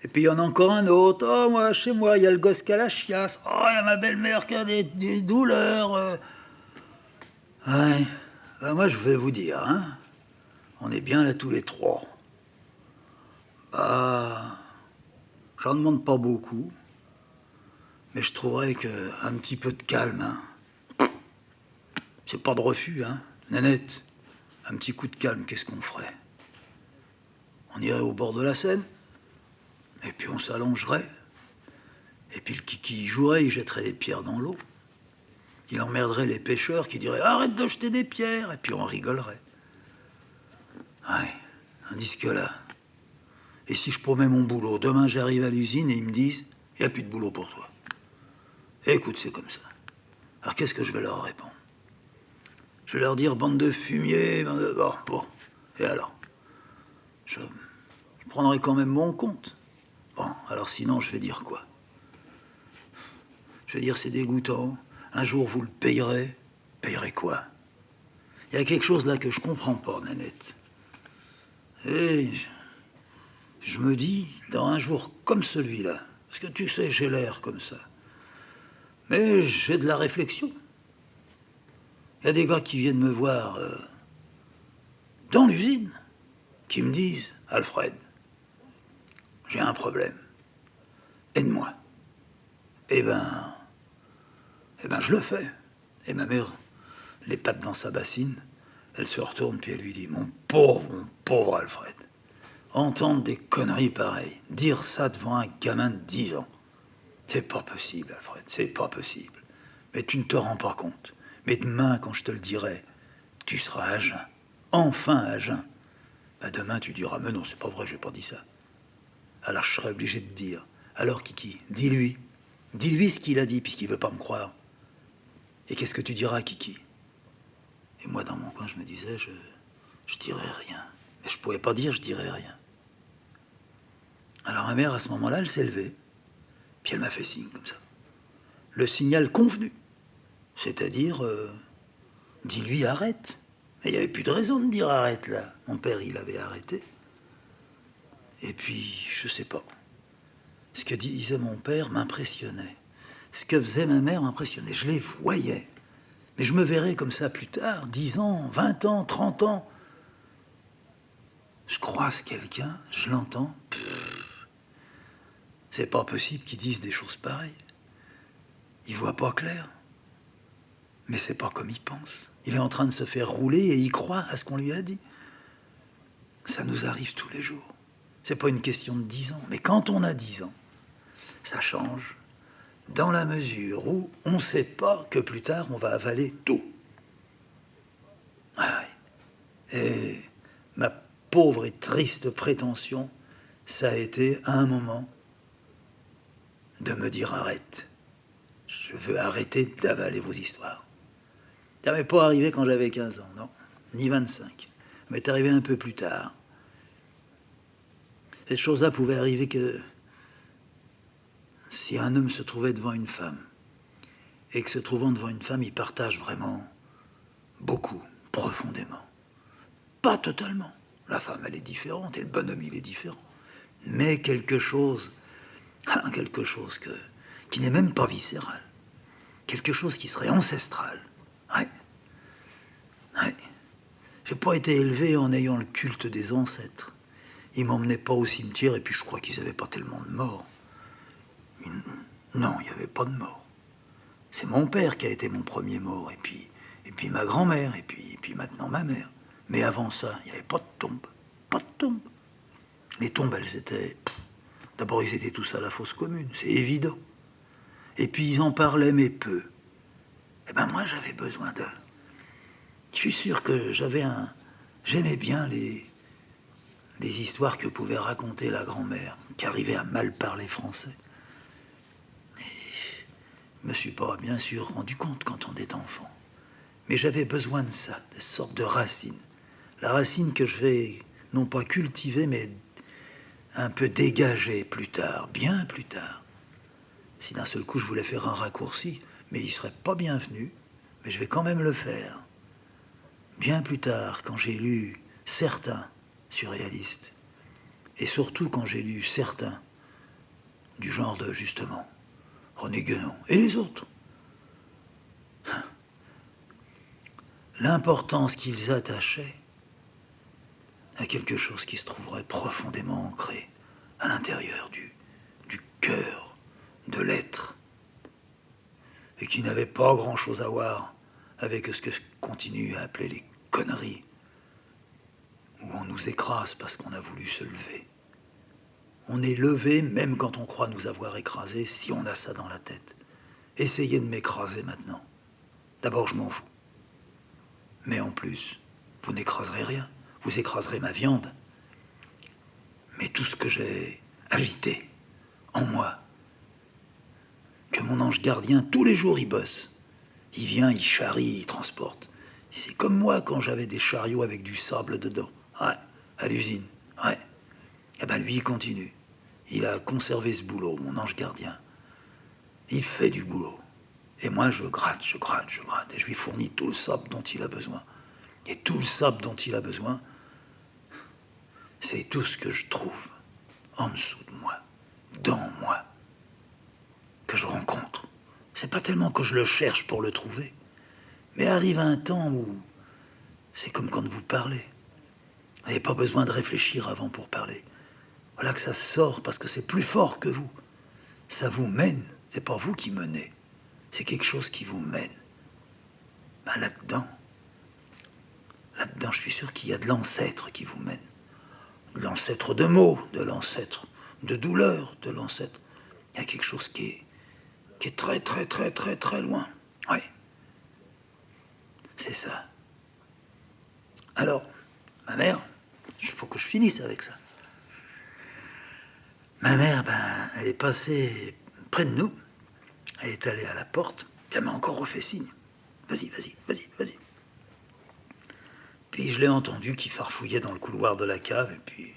Et puis il y en a encore un autre. Oh, moi, chez moi, il y a le gosse qui a la chiasse. Oh, il y a ma belle-mère qui a des douleurs. Ouais. Ben, moi, je vais vous dire, hein. On est bien là tous les trois. Bah, j'en demande pas beaucoup. Mais je trouverais qu'un petit peu de calme, hein. C'est pas de refus, hein. Nanette, un petit coup de calme, qu'est-ce qu'on ferait? On irait au bord de la Seine, et puis on s'allongerait. Et puis le kiki y jouerait, il jetterait des pierres dans l'eau. Il emmerderait les pêcheurs qui diraient arrête de jeter des pierres, et puis on rigolerait. Ouais, tandis que là, et si je promets mon boulot, demain j'arrive à l'usine et ils me disent il n'y a plus de boulot pour toi. Écoute, c'est comme ça. Alors qu'est-ce que je vais leur répondre? Je vais leur dire bande de fumier, bande de... Bon. Et alors je prendrai quand même mon compte. Bon, alors sinon je vais dire quoi? Je vais dire c'est dégoûtant. Un jour vous le payerez. Payerez quoi? Il y a quelque chose là que je comprends pas, Nanette. Et je me dis, dans un jour comme celui-là, parce que tu sais, j'ai l'air comme ça, mais j'ai de la réflexion. Il y a des gars qui viennent me voir dans l'usine, qui me disent, Alfred, j'ai un problème, aide-moi. Eh ben, je le fais. Et ma mère, les pattes dans sa bassine, elle se retourne puis elle lui dit, mon pauvre Alfred, entendre des conneries pareilles, dire ça devant un gamin de 10 ans, c'est pas possible, Alfred, c'est pas possible. Mais tu ne te rends pas compte. Mais demain, quand je te le dirai, tu seras à jeun. Enfin à jeun. Bah demain, tu diras, mais non, c'est pas vrai, j'ai pas dit ça. Alors je serai obligé de dire, alors Kiki, dis-lui. Dis-lui ce qu'il a dit, puisqu'il veut pas me croire. Et qu'est-ce que tu diras, Kiki? Et moi, dans mon coin, je me disais, je dirais rien. Mais je pouvais pas dire, je dirais rien. Alors ma mère, à ce moment-là, elle s'est levée. Puis elle m'a fait signe, comme ça. Le signal convenu. C'est-à-dire, dis-lui arrête. Mais il n'y avait plus de raison de dire arrête là. Mon père, il avait arrêté. Et puis, je sais pas. Ce que disait mon père m'impressionnait. Ce que faisait ma mère m'impressionnait. Je les voyais. Mais je me verrais comme ça plus tard, 10 ans, 20 ans, 30 ans. Je croise quelqu'un, je l'entends. C'est pas possible qu'ils disent des choses pareilles. Il voit pas clair. Mais c'est pas comme il pense. Il est en train de se faire rouler et il croit à ce qu'on lui a dit. Ça nous arrive tous les jours. C'est pas une question de 10 ans. Mais quand on a 10 ans, ça change dans la mesure où on ne sait pas que plus tard on va avaler tout. Ah oui. Et ma pauvre et triste prétention, ça a été à un moment de me dire arrête. Je veux arrêter d'avaler vos histoires. Ça m'est pas arrivé quand j'avais 15 ans, non, ni 25. Ça m'est arrivé un peu plus tard. Cette chose-là pouvait arriver que si un homme se trouvait devant une femme, et que se trouvant devant une femme, il partage vraiment beaucoup, profondément. Pas totalement. La femme, elle est différente, et le bonhomme, il est différent. Mais quelque chose qui n'est même pas viscéral. Quelque chose qui serait ancestral. Ouais. Ouais. J'ai pas été élevé en ayant le culte des ancêtres. Ils m'emmenaient pas au cimetière, et puis je crois qu'ils n'avaient pas tellement de morts. Non, il n'y avait pas de mort. C'est mon père qui a été mon premier mort, et puis ma grand-mère, et puis maintenant ma mère. Mais avant ça, il n'y avait pas de tombe. Pas de tombe. Les tombes, elles étaient... D'abord, ils étaient tous à la fosse commune, c'est évident. Et puis, ils en parlaient, mais peu. Eh ben moi, j'avais besoin d'eux. Je suis sûr que j'aimais bien les histoires que pouvait raconter la grand-mère, qui arrivait à mal parler français. Je me suis pas, bien sûr, rendu compte quand on est enfant. Mais j'avais besoin de ça, de sorte de racine. La racine que je vais, non pas cultiver, mais un peu dégager plus tard, bien plus tard. Si d'un seul coup je voulais faire un raccourci, mais il serait pas bienvenu, mais je vais quand même le faire. Bien plus tard, quand j'ai lu certains surréalistes, et surtout quand j'ai lu certains du genre de, justement, René Guénon et les autres. L'importance qu'ils attachaient à quelque chose qui se trouverait profondément ancré à l'intérieur du cœur de l'être et qui n'avait pas grand-chose à voir avec ce que je continue à appeler les conneries, où on nous écrase parce qu'on a voulu se lever. On est levé même quand on croit nous avoir écrasés, si on a ça dans la tête. Essayez de m'écraser maintenant. D'abord, je m'en fous. Mais en plus, vous n'écraserez rien. Vous écraserez ma viande. Mais tout ce que j'ai agité en moi, que mon ange gardien, tous les jours, il bosse. Il vient, il charrie, il transporte. C'est comme moi quand j'avais des chariots avec du sable dedans. Ouais, à l'usine. Ouais. Eh ben lui, il continue. Il a conservé ce boulot, mon ange gardien. Il fait du boulot. Et moi, je gratte, je gratte, je gratte. Et je lui fournis tout le sable dont il a besoin. Et tout le sable dont il a besoin, c'est tout ce que je trouve en dessous de moi, dans moi, que je rencontre. C'est pas tellement que je le cherche pour le trouver, mais arrive un temps où c'est comme quand vous parlez. Vous n'avez pas besoin de réfléchir avant pour parler. Voilà que ça sort parce que c'est plus fort que vous. Ça vous mène. C'est pas vous qui menez. C'est quelque chose qui vous mène. Ben là-dedans, je suis sûr qu'il y a de l'ancêtre qui vous mène. De l'ancêtre de mots, de l'ancêtre de douleur, de l'ancêtre. Il y a quelque chose qui est très, très, très, très, très loin. Oui. C'est ça. Alors, ma mère, il faut que je finisse avec ça. Ma mère, ben, elle est passée près de nous. Elle est allée à la porte. Elle m'a encore refait signe. Vas-y, vas-y, vas-y, vas-y. Puis je l'ai entendu qui farfouillait dans le couloir de la cave. Et puis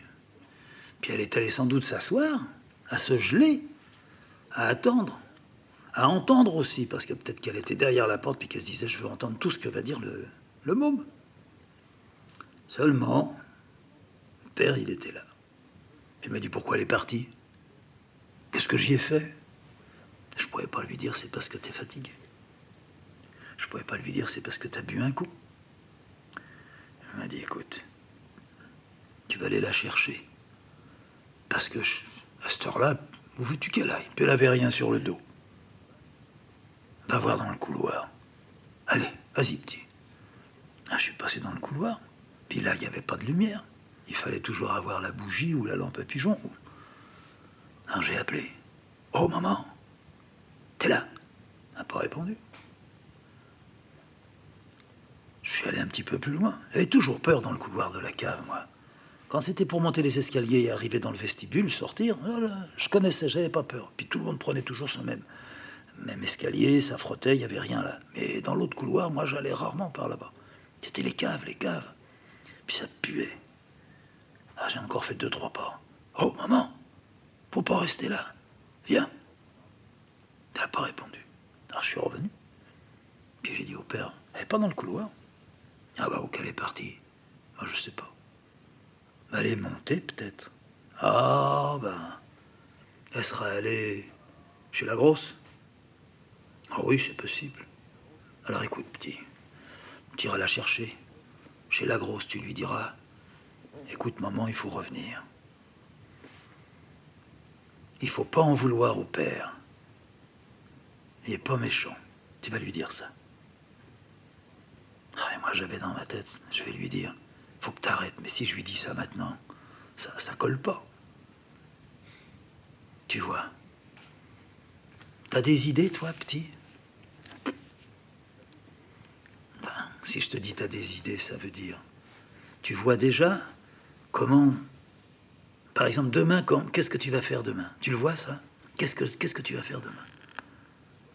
elle est allée sans doute s'asseoir, à se geler, à attendre, à entendre aussi, parce que peut-être qu'elle était derrière la porte, puis qu'elle se disait, je veux entendre tout ce que va dire le môme. Seulement, le père, il était là. Puis il m'a dit, pourquoi elle est partie? Qu'est-ce que j'y ai fait? Je pouvais pas lui dire, c'est parce que t'es fatigué. Je pouvais pas lui dire, c'est parce que t'as bu un coup. Il m'a dit, écoute, tu vas aller la chercher. Parce que, à cette heure-là, où veux-tu qu'elle aille? Puis elle avait rien sur le dos. Va voir dans le couloir. Allez, vas-y, petit. Ah, je suis passé dans le couloir. Puis là, il n'y avait pas de lumière. Il fallait toujours avoir la bougie ou la lampe à pigeon. Alors j'ai appelé. Oh, maman, t'es là? Elle n'a pas répondu. Je suis allé un petit peu plus loin. J'avais toujours peur dans le couloir de la cave, moi. Quand c'était pour monter les escaliers et arriver dans le vestibule, sortir, voilà, je connaissais, j'avais pas peur. Puis tout le monde prenait toujours ce même escalier, ça frottait, il n'y avait rien là. Mais dans l'autre couloir, moi, j'allais rarement par là-bas. C'était les caves, les caves. Puis ça puait. Ah, j'ai encore fait 2-3 pas. Oh, maman, faut pas rester là. Viens. Elle n'a pas répondu. Alors je suis revenu. Puis j'ai dit au père, elle n'est pas dans le couloir. Ah bah, où qu'elle est partie? Moi, je sais pas. Elle est montée, peut-être. Ah, ben, elle sera allée chez la grosse. Ah oui, c'est possible. Alors écoute, petit, tu iras la chercher. Chez la grosse, tu lui diras, écoute, maman, il faut revenir. Il faut pas en vouloir au père. Il est pas méchant. Tu vas lui dire ça. Ah, et moi, j'avais dans ma tête, je vais lui dire, faut que t'arrêtes. Mais si je lui dis ça maintenant, ça colle pas. Tu vois. T'as des idées, toi, petit? Ben, si je te dis t'as des idées, ça veut dire... Tu vois déjà comment... Par exemple, demain, qu'est-ce que tu vas faire demain? Tu le vois, ça? Qu'est-ce que tu vas faire demain?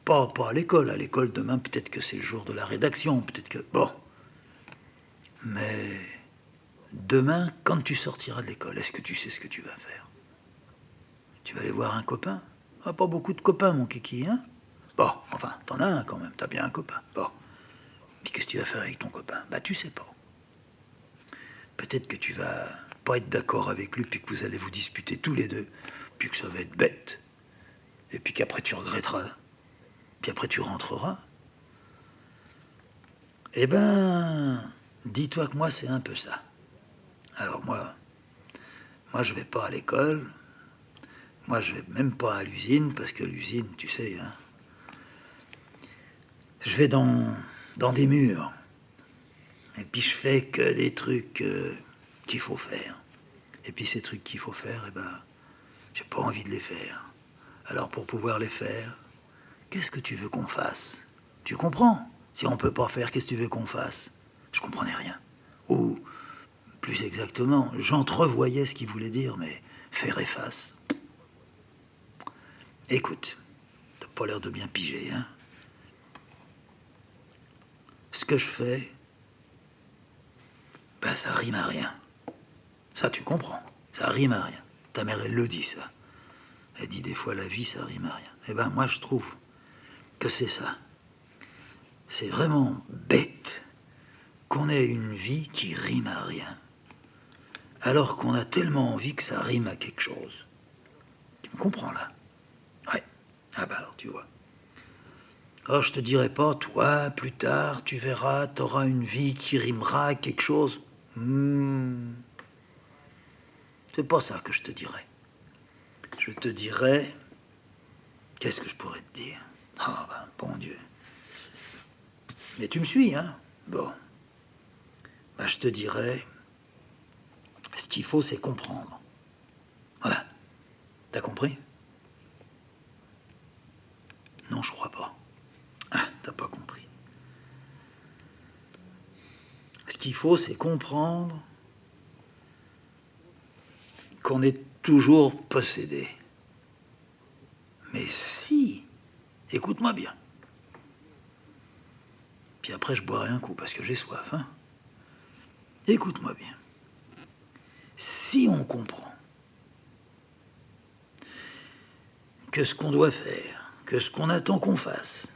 Pas à l'école. À l'école, demain, peut-être que c'est le jour de la rédaction. Peut-être que... Bon. Mais... Demain, quand tu sortiras de l'école, est-ce que tu sais ce que tu vas faire? Tu vas aller voir un copain? Ah, pas beaucoup de copains, mon kiki, hein? Bon, enfin, t'en as un quand même, t'as bien un copain. Bon. Puis qu'est-ce que tu vas faire avec ton copain? Bah, tu sais pas. Peut-être que tu vas pas être d'accord avec lui, puis que vous allez vous disputer tous les deux, puis que ça va être bête. et puis qu'après tu regretteras, puis après tu rentreras. Eh ben, dis-toi que moi, c'est un peu ça. Alors moi je vais pas à l'école, moi je vais même pas à l'usine, parce que l'usine, tu sais, hein, je vais dans des murs, et puis je fais que des trucs qu'il faut faire. Et puis ces trucs qu'il faut faire, eh ben, j'ai pas envie de les faire. Alors pour pouvoir les faire, qu'est-ce que tu veux qu'on fasse? Tu comprends? Si on peut pas faire, qu'est-ce que tu veux qu'on fasse? Je comprenais rien. Ou, plus exactement, j'entrevoyais ce qu'il voulait dire, mais faire et face. Écoute, t'as pas l'air de bien piger, hein? Ce que je fais, ben ça rime à rien. Ça, tu comprends. Ça rime à rien. Ta mère, elle le dit, ça. Elle dit des fois, la vie, ça rime à rien. Eh ben, moi, je trouve que c'est ça. C'est vraiment bête qu'on ait une vie qui rime à rien, alors qu'on a tellement envie que ça rime à quelque chose. Tu me comprends, là? Ouais. Ah bah alors, tu vois. Alors, je te dirai pas, toi, plus tard, tu verras, t'auras une vie qui rimera à quelque chose. C'est pas ça que je te dirais. Je te dirais... Qu'est-ce que je pourrais te dire? Ah ben, bon Dieu. Mais tu me suis, hein? Bon. Ben, je te dirais... Ce qu'il faut, c'est comprendre. Voilà. T'as compris? Non, je crois pas. Ah, t'as pas compris. Ce qu'il faut, c'est comprendre qu'on est toujours possédé. Mais si... Écoute-moi bien. Puis après, je boirai un coup parce que j'ai soif, hein? Écoute-moi bien. Si on comprend que ce qu'on doit faire, que ce qu'on attend qu'on fasse,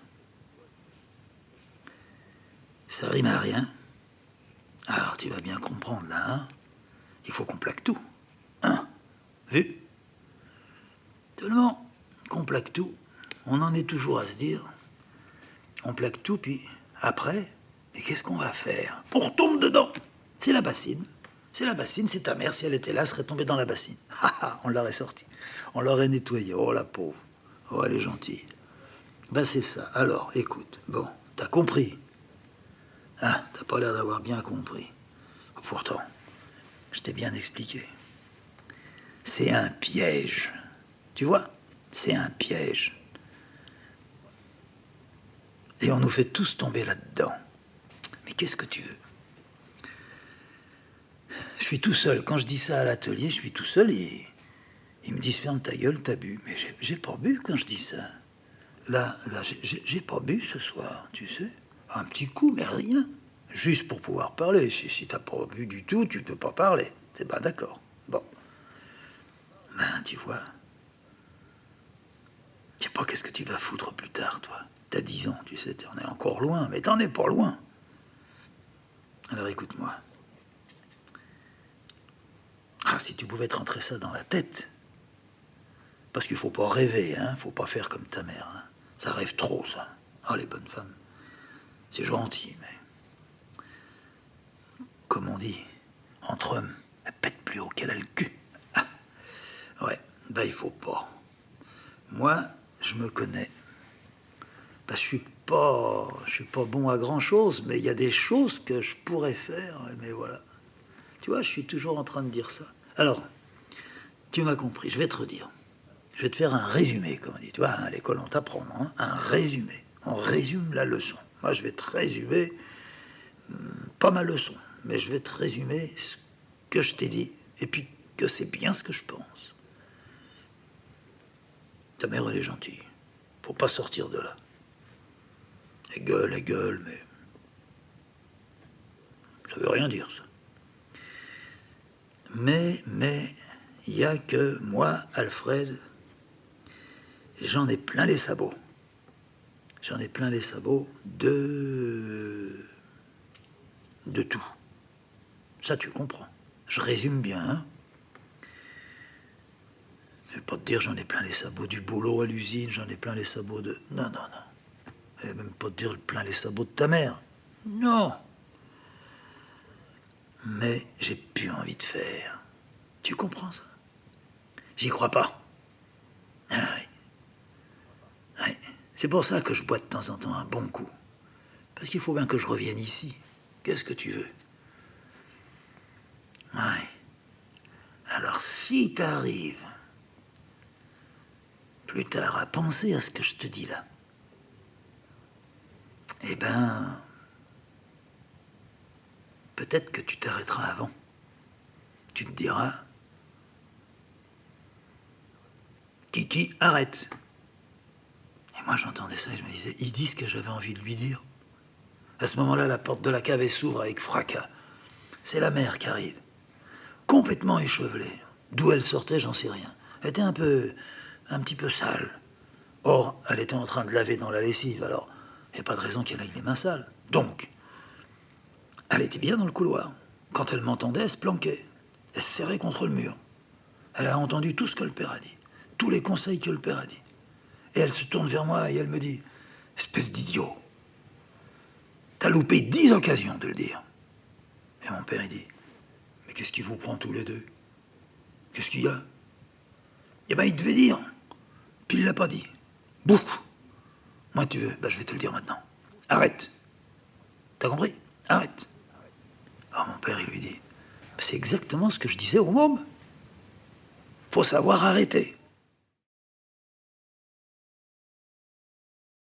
ça rime à rien, alors tu vas bien comprendre là, hein? Il faut qu'on plaque tout. Hein? Vu? Tellement qu'on plaque tout, on en est toujours à se dire, on plaque tout, puis après, mais qu'est-ce qu'on va faire? On retombe dedans. C'est la bassine. C'est la bassine, c'est ta mère, si elle était là, elle serait tombée dans la bassine. On l'aurait sortie. On l'aurait nettoyée. Oh la pauvre. Oh, elle est gentille. Ben c'est ça. Alors, écoute. Bon, t'as compris. Ah, t'as pas l'air d'avoir bien compris. Pourtant, je t'ai bien expliqué. C'est un piège. Tu vois? C'est un piège. Et on nous fait tous tomber là-dedans. Mais qu'est-ce que tu veux? Je suis tout seul. Quand je dis ça à l'atelier, je suis tout seul et ils me disent ferme ta gueule, t'as bu. Mais j'ai pas bu quand je dis ça. Là, j'ai pas bu ce soir, tu sais. Un petit coup, mais rien. Juste pour pouvoir parler. Si t'as pas bu du tout, tu peux pas parler. C'est pas d'accord. Bon. Ben, tu vois. Je sais pas qu'est-ce que tu vas foutre plus tard, toi. T'as 10 ans, tu sais, t'en es encore loin, mais t'en es pas loin. Alors écoute-moi. Ah, si tu pouvais te rentrer ça dans la tête. Parce qu'il faut pas rêver, hein. Faut pas faire comme ta mère, hein. Ça rêve trop, ça. Ah, les bonnes femmes. C'est gentil, mais... Comme on dit, entre hommes, elle pète plus haut qu'elle a le cul. Ah, ouais, ben il faut pas. Moi, je me connais. Ben, je suis pas bon à grand chose, mais il y a des choses que je pourrais faire, mais voilà. Tu vois, je suis toujours en train de dire ça. Alors, tu m'as compris, je vais te redire. Je vais te faire un résumé, comme on dit. Tu vois, à l'école, on t'apprend, hein, un résumé. On résume la leçon. Moi, je vais te résumer, pas ma leçon, mais je vais te résumer ce que je t'ai dit, et puis que c'est bien ce que je pense. Ta mère, elle est gentille. Faut pas sortir de là. Elle gueule, mais ça veut rien dire, ça. Mais, il y a que moi, Alfred, j'en ai plein les sabots. J'en ai plein les sabots de tout. Ça, tu comprends. Je résume bien, hein. Je vais pas te dire, j'en ai plein les sabots du boulot à l'usine, j'en ai plein les sabots de... Non, non, non. Je vais même pas te dire plein les sabots de ta mère. Non. Mais j'ai plus envie de faire. Tu comprends ça? J'y crois pas. Ah oui. Ouais. C'est pour ça que je bois de temps en temps un bon coup. Parce qu'il faut bien que je revienne ici. Qu'est-ce que tu veux? Ouais. Alors si t'arrives plus tard à penser à ce que je te dis là, eh ben, peut-être que tu t'arrêteras avant. Tu te diras, Kiki, arrête. Et moi j'entendais ça et je me disais, il dit ce que j'avais envie de lui dire. À ce moment-là, la porte de la cave s'ouvre avec fracas. C'est la mère qui arrive, complètement échevelée. D'où elle sortait, j'en sais rien. Elle était un petit peu sale. Or, elle était en train de laver dans la lessive, alors il n'y a pas de raison qu'elle aille les mains sales. Donc, elle était bien dans le couloir. Quand elle m'entendait, elle se planquait. Elle se serrait contre le mur. Elle a entendu tout ce que le père a dit, tous les conseils que le père a dit. Et elle se tourne vers moi et elle me dit, espèce d'idiot, t'as loupé 10 occasions de le dire. Et mon père, il dit, mais qu'est-ce qui vous prend tous les deux? Qu'est-ce qu'il y a? Eh ben, il devait dire. Puis il l'a pas dit. Beaucoup. Moi, tu veux, ben, je vais te le dire maintenant. Arrête. T'as compris? Arrête. Alors mon père, il lui dit, c'est exactement ce que je disais au môme. Faut savoir arrêter.